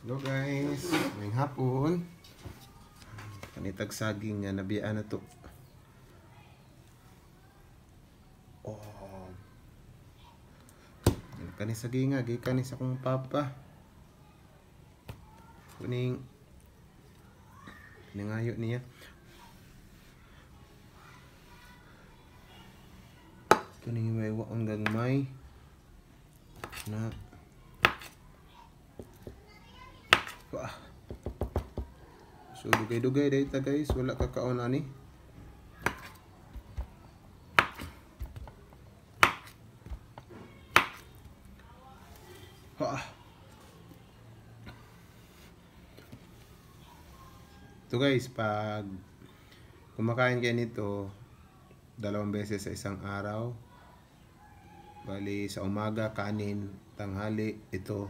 Hello guys, ngayong hapon kanitag saging nga nabiyaan na to. Oh, kani saging nga gikan sa akong papa kuning ningayo niya. Kuning may waon gagmay na so dugay-dugay dahita guys, wala kakaon ani. Ito guys, pag kumakain kayo nito 2 beses sa isang araw, bali sa umaga kanin, tanghali ito,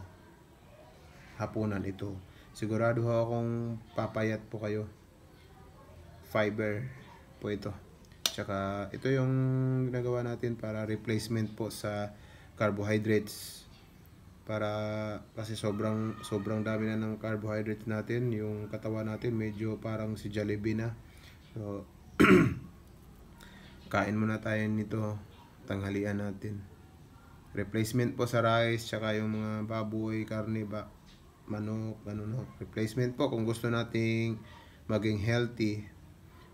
hapunan ito, sigurado ho akong papayat po kayo. Fiber po ito. Tsaka ito yung ginagawa natin para replacement po sa carbohydrates. Kasi sobrang dami na ng carbohydrates natin. Yung katawan natin medyo parang si Jollibee na. So kain muna tayo nito tanghalian natin. Replacement po sa rice, tsaka yung mga baboy, karne, manok, no? Replacement po kung gusto nating maging healthy,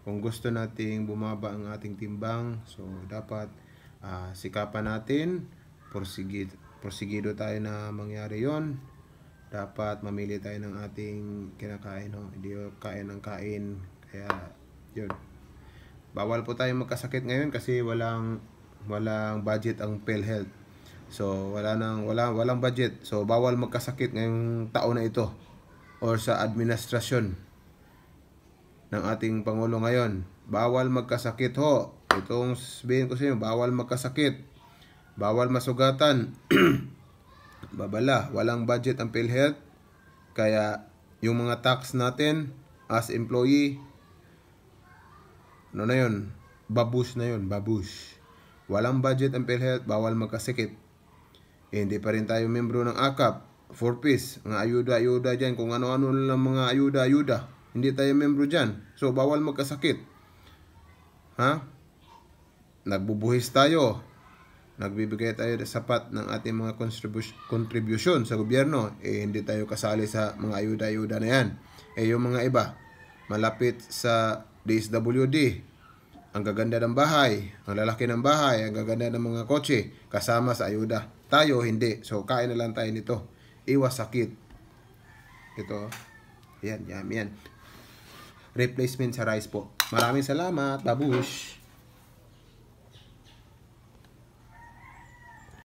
kung gusto nating bumaba ang ating timbang. So dapat sikapan natin, porsigido tayo na mangyari yon. Dapat mamili tayo ng ating kinakain, no? Hindi kain ng kain. Kaya yun, bawal po tayo magkasakit ngayon kasi walang budget ang PhilHealth. So walang budget. So bawal magkasakit ngayong taon na ito or sa administrasyon ng ating Pangulo ngayon. Bawal magkasakit ho. Itong sabihin ko sa inyo, bawal magkasakit. Bawal masugatan. Babala, walang budget ang PhilHealth. Kaya yung mga tax natin as employee, ano na yun? Babush na yun, babush. Walang budget ang PhilHealth, bawal magkasakit. Hindi pa rin tayo membro ng AKAP, 4Ps, mga ayuda dyan, kung ano-ano lang mga ayuda. Hindi tayo membro dyan. So, bawal magkasakit. Nagbubuhis tayo. Nagbibigay tayo sapat ng ating mga contribution sa gobyerno. Hindi tayo kasali sa mga ayuda na yan. Yung mga iba, malapit sa DSWD, ang gaganda ng bahay, ang lalaki ng bahay, ang gaganda ng mga kotse, kasama sa ayuda. Tayo hindi. So kain na lang tayo nito. Iwas sakit. Ito. Yan. Replacement sa rice po. Maraming salamat. Babush.